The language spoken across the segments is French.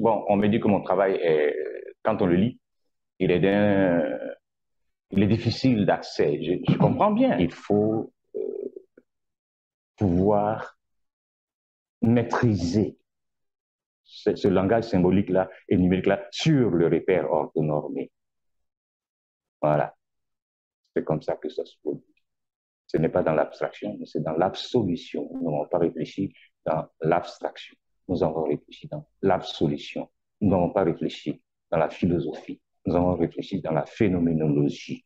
Bon, on me dit que mon travail est, quand on le lit, il est d'un, il est difficile d'accès. Je comprends bien. Il faut pouvoir maîtriser ce langage symbolique-là et numérique-là sur le repère orthonormé. Voilà. C'est comme ça que ça se produit. Ce n'est pas dans l'abstraction, mais c'est dans l'absolution. Nous n'avons pas réfléchi dans l'abstraction. Nous avons réfléchi dans l'absolution. Nous n'avons pas réfléchi dans la philosophie. Nous avons réfléchi dans la phénoménologie.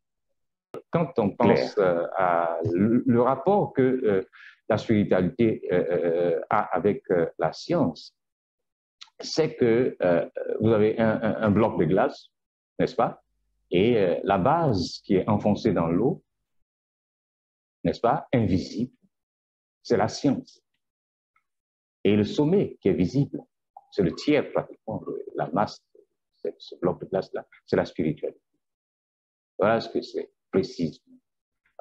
Quand on pense à le rapport que la spiritualité a avec la science, c'est que vous avez un bloc de glace, n'est-ce pas? Et la base qui est enfoncée dans l'eau, n'est-ce pas, invisible, c'est la science. Et le sommet qui est visible, c'est le tiers pratiquement, la masse, ce bloc de glace-là, c'est la spiritualité. Voilà ce que c'est précisément.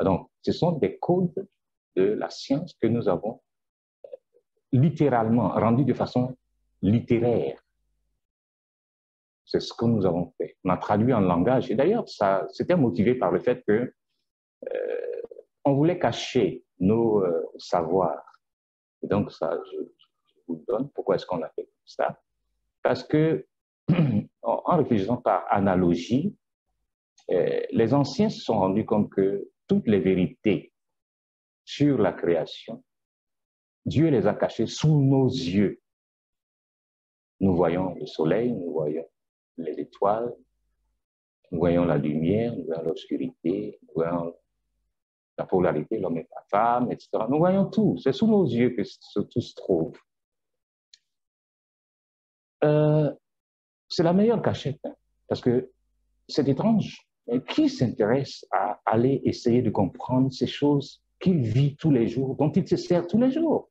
Donc, ce sont des codes de la science que nous avons littéralement rendus de façon littéraire. C'est ce que nous avons fait. On a traduit en langage. Et d'ailleurs, ça, c'était motivé par le fait que on voulait cacher nos savoirs. Et donc, ça, je vous le donne. Pourquoi est-ce qu'on a fait ça? Parce que, en réfléchissant par analogie, les anciens se sont rendus compte que toutes les vérités sur la création, Dieu les a cachées sous nos yeux. Nous voyons le soleil, nous voyons les étoiles, nous voyons la lumière, nous voyons l'obscurité, nous voyons la polarité, l'homme et la femme, etc. Nous voyons tout. C'est sous nos yeux que tout se trouve. C'est la meilleure cachette, hein, parce que c'est étrange. Mais qui s'intéresse à aller essayer de comprendre ces choses qu'il vit tous les jours, dont il se sert tous les jours?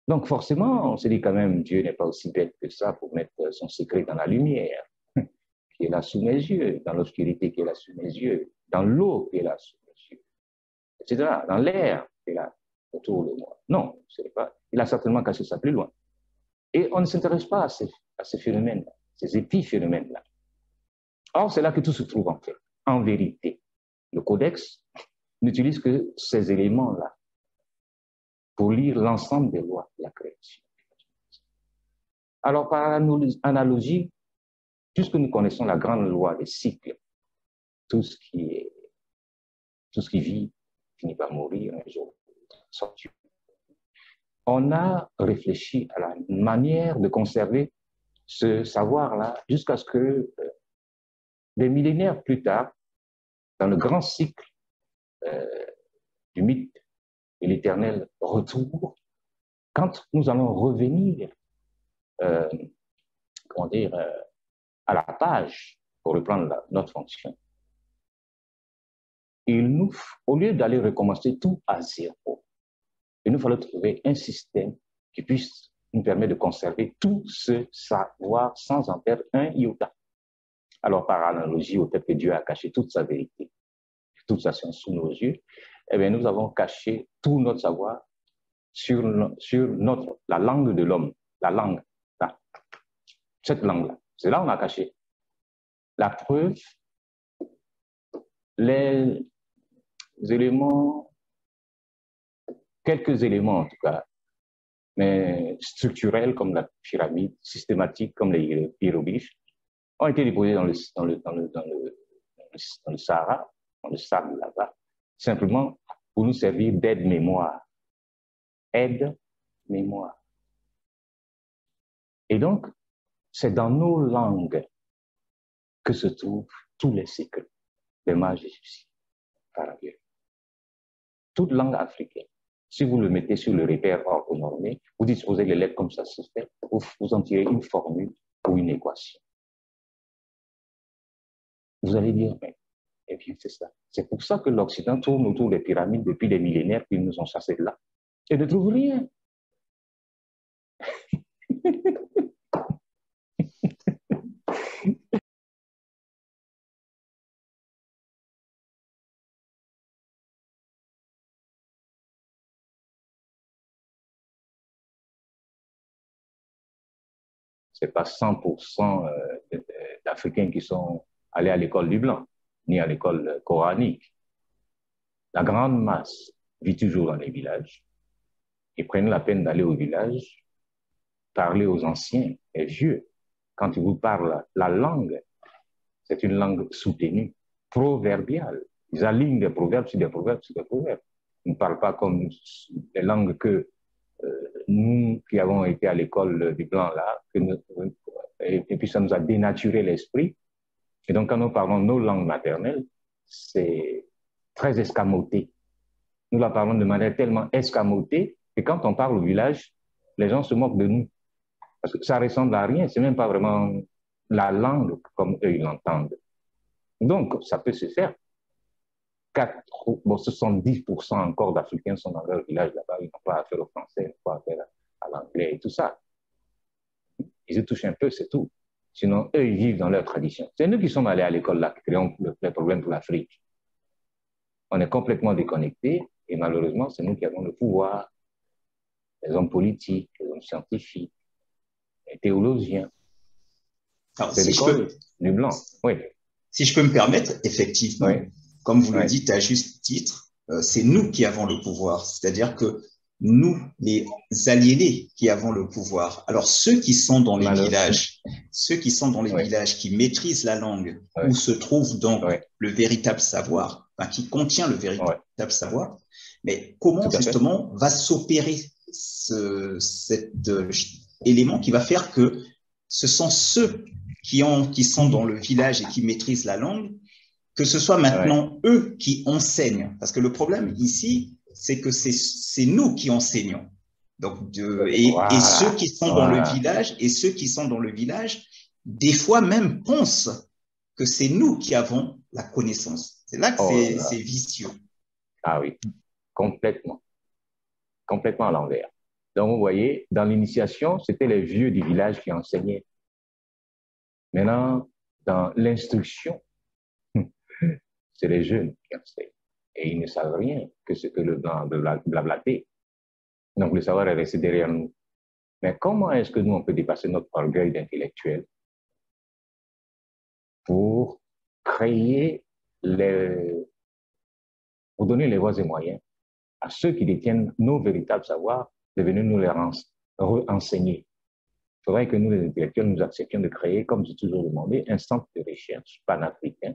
Donc forcément, on se dit quand même, Dieu n'est pas aussi bête que ça pour mettre son secret dans la lumière, qui est là sous mes yeux, dans l'obscurité qui est là sous mes yeux, dans l'eau qui est là sous mes yeux, etc., dans l'air qui est là autour de moi. Non, c'est pas. Il a certainement caché ça plus loin. Et on ne s'intéresse pas à ces phénomènes-là, ces épiphénomènes-là. Or, c'est là que tout se trouve en fait. En vérité, le codex n'utilise que ces éléments-là pour lire l'ensemble des lois de la création. Alors, par analogie, puisque nous connaissons la grande loi des cycles, tout ce qui vit finit par mourir un jour. On a réfléchi à la manière de conserver ce savoir-là jusqu'à ce que des millénaires plus tard, dans le grand cycle euh, du mythe et l'éternel retour, quand nous allons revenir, euh, comment dire, à la page, pour reprendre notre fonction, au lieu d'aller recommencer tout à zéro, il nous fallait trouver un système qui puisse nous permettre de conserver tout ce savoir sans en perdre un iota. Alors, par analogie au fait que Dieu a caché toute sa vérité, toute sa science sous nos yeux, eh bien, nous avons caché tout notre savoir sur la langue de l'homme, la langue, là, cette langue-là. C'est là qu'on a caché. La preuve, les éléments, quelques éléments en tout cas, mais structurels comme la pyramide, systématiques comme les hiéroglyphes, ont été déposés dans le Sahara, dans le sable là-bas, simplement pour nous servir d'aide-mémoire. Aide-mémoire. Et donc, c'est dans nos langues que se trouvent tous les secrets des mages égyptiens, par ailleurs. Toute langue africaine, si vous le mettez sur le repère orthonormé, vous disposez les lettres comme ça se fait, vous en tirez une formule ou une équation. Vous allez dire, mais, eh bien, c'est ça. C'est pour ça que l'Occident tourne autour des pyramides depuis des millénaires qu'ils nous ont chassés de là et ne trouve rien. c'est pas 100% d'Africains qui sont allés à l'école du blanc, ni à l'école coranique. La grande masse vit toujours dans les villages. Ils prennent la peine d'aller au village, parler aux anciens, et vieux. Quand ils vous parlent la langue, c'est une langue soutenue, proverbiale. Ils alignent des proverbes sur des proverbes sur des proverbes. Ils ne parlent pas comme les langues que nous qui avons été à l'école du blanc là, et puis ça nous a dénaturé l'esprit. Et donc quand nous parlons nos langues maternelles, c'est très escamoté. Nous la parlons de manière tellement escamotée que quand on parle au village, les gens se moquent de nous. Parce que ça ressemble à rien, c'est même pas vraiment la langue comme eux ils l'entendent. Donc, ça peut se faire. 70% encore d'Africains sont dans leur village là-bas, ils n'ont pas affaire au français, ils n'ont pas affaire à l'anglais et tout ça. Ils se touchent un peu, c'est tout. Sinon, eux, ils vivent dans leur tradition. C'est nous qui sommes allés à l'école là, qui créons les problèmes pour l'Afrique. On est complètement déconnectés et malheureusement, c'est nous qui avons le pouvoir. Les hommes politiques, les hommes scientifiques, les théologiens. C'est l'école du blanc. Oui. Si je peux me permettre, effectivement, oui. Comme vous le dites à juste titre, c'est nous qui avons le pouvoir. C'est-à-dire que nous, les aliénés, qui avons le pouvoir. Alors, ceux qui sont dans les villages, villages, qui maîtrisent la langue, où se trouve donc le véritable savoir, enfin, qui contient le véritable savoir, mais comment justement va s'opérer cet élément qui va faire que ce sont ceux qui sont dans le village et qui maîtrisent la langue, que ce soit maintenant eux qui enseignent. Parce que le problème ici, c'est que c'est nous qui enseignons. Donc, et ceux qui sont dans le village, des fois même pensent que c'est nous qui avons la connaissance. C'est là que c'est vicieux. Ah oui, complètement. Complètement à l'envers. Donc, vous voyez, dans l'initiation, c'était les vieux du village qui enseignaient. Maintenant, dans l'instruction, c'est les jeunes qui enseignent. Et ils ne savent rien que ce que le blanc a blablaté. Donc, le savoir est resté derrière nous. Mais comment est-ce que nous, on peut dépasser notre orgueil d'intellectuel pour créer pour donner les voies et moyens à ceux qui détiennent nos véritables savoirs de venir nous les enseigner. Il faudrait que nous, les intellectuels, nous acceptions de créer, comme j'ai toujours demandé, un centre de recherche panafricain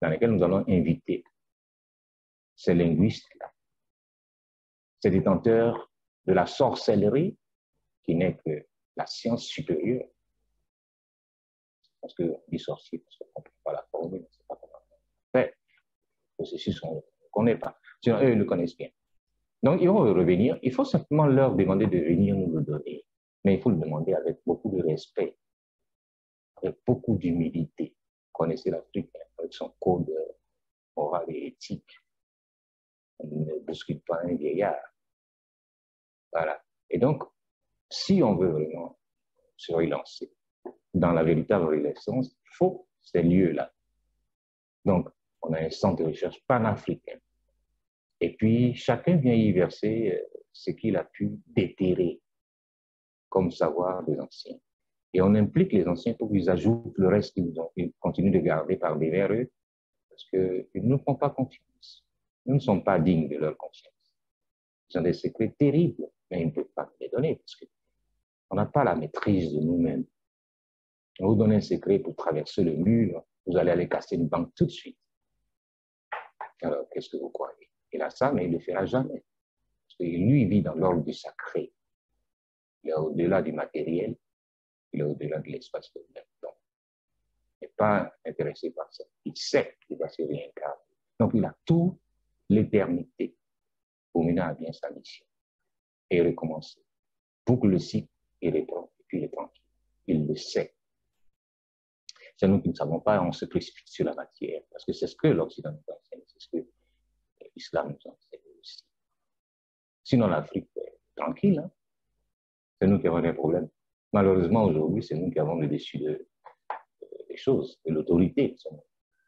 dans lequel nous allons inviter ces linguistes-là, ces détenteurs de la sorcellerie qui n'est que la science supérieure. Parce qu'on dit sorcier, parce qu'on ne comprend pas la formule, on ne sait pas comment faire. Le processus, on ne connaît pas. Sinon, eux, ils le connaissent bien. Donc, ils vont revenir. Il faut simplement leur demander de venir nous le donner. Mais il faut le demander avec beaucoup de respect, avec beaucoup d'humilité. Connaissez l'Afrique avec son code moral et éthique. On ne bouscule pas un vieillard. Voilà. Et donc, si on veut vraiment se relancer dans la véritable renaissance, il faut ces lieux-là. Donc, on a un centre de recherche panafricain. Et puis, chacun vient y verser ce qu'il a pu déterrer comme savoir des anciens. Et on implique les anciens pour qu'ils ajoutent le reste qu'ils continuent de garder par derrière eux, parce qu'ils ne nous font pas confiance. Nous ne sommes pas dignes de leur confiance. Ils ont des secrets terribles, mais ils ne peuvent pas nous les donner, parce qu'on n'a pas la maîtrise de nous-mêmes. On vous donne un secret pour traverser le mur, vous allez aller casser une banque tout de suite. Alors, qu'est-ce que vous croyez? Il a ça, mais il ne le fera jamais. Parce que lui, il vit dans l'ordre du sacré. Il est au-delà du matériel, il est au-delà de l'espace de même. Donc, il n'est pas intéressé par ça. Il sait qu'il va se réincarner. Donc, il a toute l'éternité pour mener à bien sa mission et recommencer. Boucle le cycle et reprend, et puis il est tranquille. Il le sait. C'est nous qui ne savons pas, on se précipite sur la matière, parce que c'est ce que l'Occident nous enseigne, c'est ce que l'islam nous enseigne aussi. Sinon, l'Afrique est tranquille, hein? C'est nous qui avons des problèmes. Malheureusement, aujourd'hui, c'est nous qui avons le dessus des choses, de l'autorité.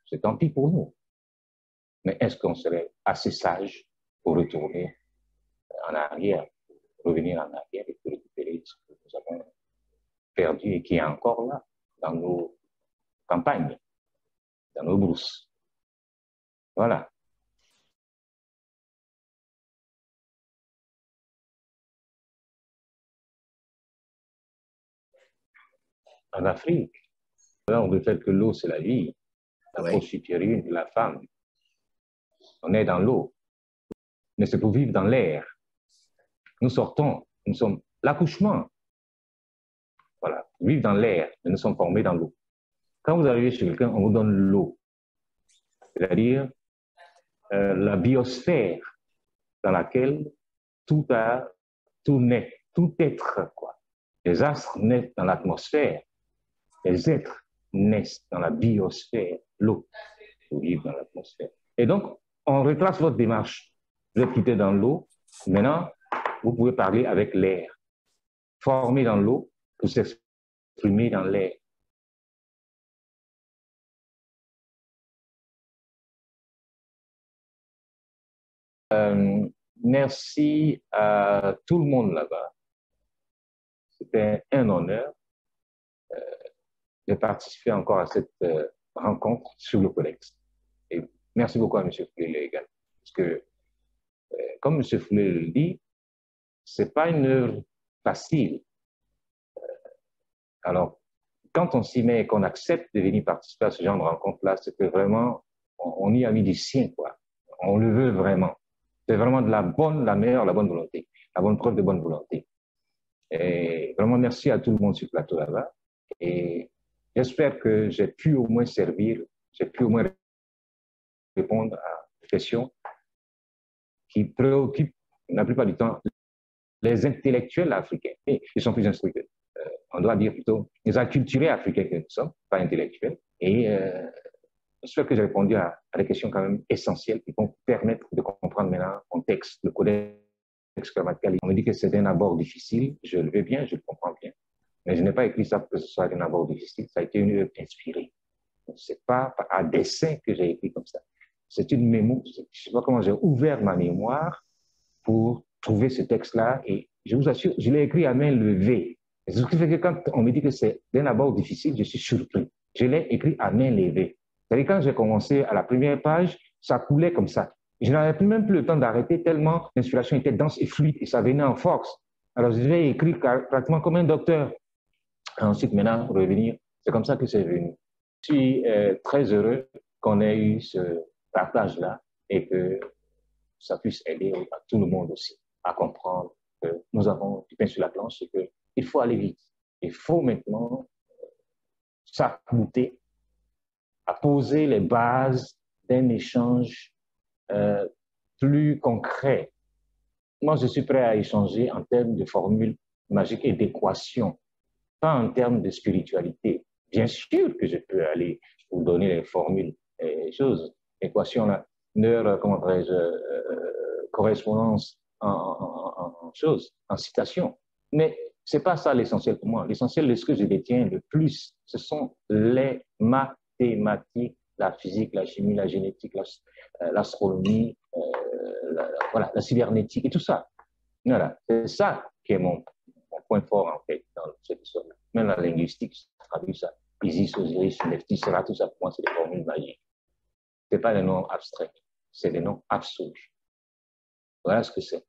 C'est tant pis pour nous. Mais est-ce qu'on serait assez sage pour retourner en arrière, revenir en arrière et récupérer ce que nous avons perdu et qui est encore là, dans nos campagnes, dans nos brousses. Voilà. En Afrique, on veut faire que l'eau, c'est la vie. La prostituée de la femme. On est dans l'eau. Mais c'est pour vivre dans l'air. Nous sortons, nous sommes l'accouchement. Voilà, vivre dans l'air, mais nous sommes formés dans l'eau. Quand vous arrivez chez quelqu'un, on vous donne l'eau. C'est-à-dire la biosphère dans laquelle tout naît, tout être, quoi. Les astres naissent dans l'atmosphère. Les êtres naissent dans la biosphère, l'eau, pour vivre dans l'atmosphère. Et donc, on retrace votre démarche. Vous êtes quitté dans l'eau. Maintenant, vous pouvez parler avec l'air. Formé dans l'eau pour s'exprimer dans l'air. Merci à tout le monde là-bas. C'était un honneur de participer encore à cette rencontre sur le Codex. Et merci beaucoup à M. Foulé également. Parce que, comme M. Foulé le dit, ce n'est pas une œuvre facile. Alors, quand on s'y met et qu'on accepte de venir participer à ce genre de rencontre-là, c'est que vraiment, on y a mis du sien, quoi. On le veut vraiment. C'est vraiment de la bonne volonté, la bonne preuve de bonne volonté. Et vraiment, merci à tout le monde sur le plateau là-bas. Et j'espère que j'ai pu au moins servir, j'ai pu au moins répondre à des questions qui préoccupent la plupart du temps les intellectuels africains. Et ils sont plus instruits que, on doit dire plutôt, les acculturés africains que nous sommes, pas intellectuels. Et j'espère que j'ai répondu à des questions quand même essentielles qui vont permettre de comprendre maintenant mon texte, le codex grammatical. On me dit que c'est un abord difficile, je le veux bien, je le comprends bien. Mais je n'ai pas écrit ça pour que ce soit un abord difficile, ça a été une œuvre inspirée. Ce n'est pas à dessein que j'ai écrit comme ça. C'est une mémoire, je ne sais pas comment j'ai ouvert ma mémoire pour trouver ce texte-là et je vous assure, je l'ai écrit à main levée. Ce qui fait que quand on me dit que c'est un abord difficile, je suis surpris. Je l'ai écrit à main levée. C'est-à-dire quand j'ai commencé à la première page, ça coulait comme ça. Je n'avais même plus le temps d'arrêter tellement l'inspiration était dense et fluide et ça venait en force. Alors je l'ai écrit pratiquement comme un docteur. Et ensuite, maintenant, revenir, c'est comme ça que c'est venu. Je suis très heureux qu'on ait eu ce partage-là et que ça puisse aider à tout le monde aussi à comprendre que nous avons du pain sur la planche et qu'il faut aller vite. Il faut maintenant s'accouter à poser les bases d'un échange plus concret. Moi, je suis prêt à échanger en termes de formules magiques et d'équations, pas en termes de spiritualité. Bien sûr que je peux aller vous donner les formules et choses, équations, comment dirais-je, correspondance en choses, en citation. Mais ce n'est pas ça l'essentiel pour moi. L'essentiel de ce que je détiens le plus, ce sont les mathématiques, la physique, la chimie, la génétique, l'astronomie, voilà, la cybernétique et tout ça. Voilà, c'est ça qui est mon point fort en fait dans cette histoire. Même la linguistique, ça traduit ça. Isis, Osiris, Nephthys, Sera, tout ça pour moi c'est des formules magiques. Ce n'est pas des noms abstraits, c'est des noms absolus. Voilà ce que c'est.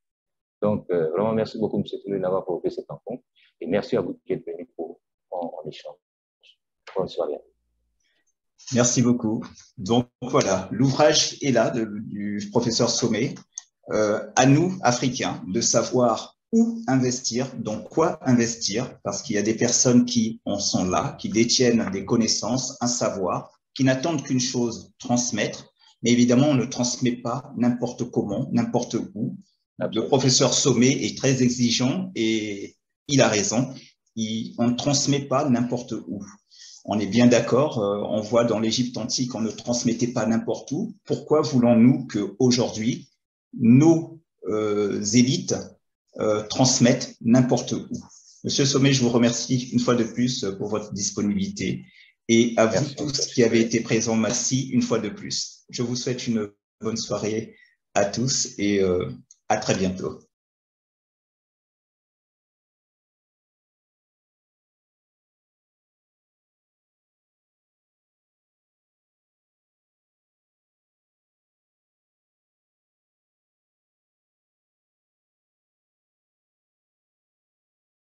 Donc, vraiment, merci beaucoup, M. Toulé, d'avoir provoqué cette rencontre. Et merci à vous qui êtes venus pour en échange. Bonne soirée. Merci beaucoup. Donc, voilà, l'ouvrage est là du professeur Sommet. À nous, Africains, de savoir où investir, dans quoi investir, parce qu'il y a des personnes qui en sont là, qui détiennent des connaissances, un savoir, qui n'attendent qu'une chose, transmettre. Mais évidemment, on ne transmet pas n'importe comment, n'importe où. Le professeur Sommet est très exigeant et il a raison. On ne transmet pas n'importe où. On est bien d'accord, on voit dans l'Égypte antique, on ne transmettait pas n'importe où. Pourquoi voulons-nous qu'aujourd'hui, nos élites transmettent n'importe où? Monsieur Sommet, je vous remercie une fois de plus pour votre disponibilité. Et à vous tous qui avez été présents, merci une fois de plus. Je vous souhaite une bonne soirée à tous et à très bientôt.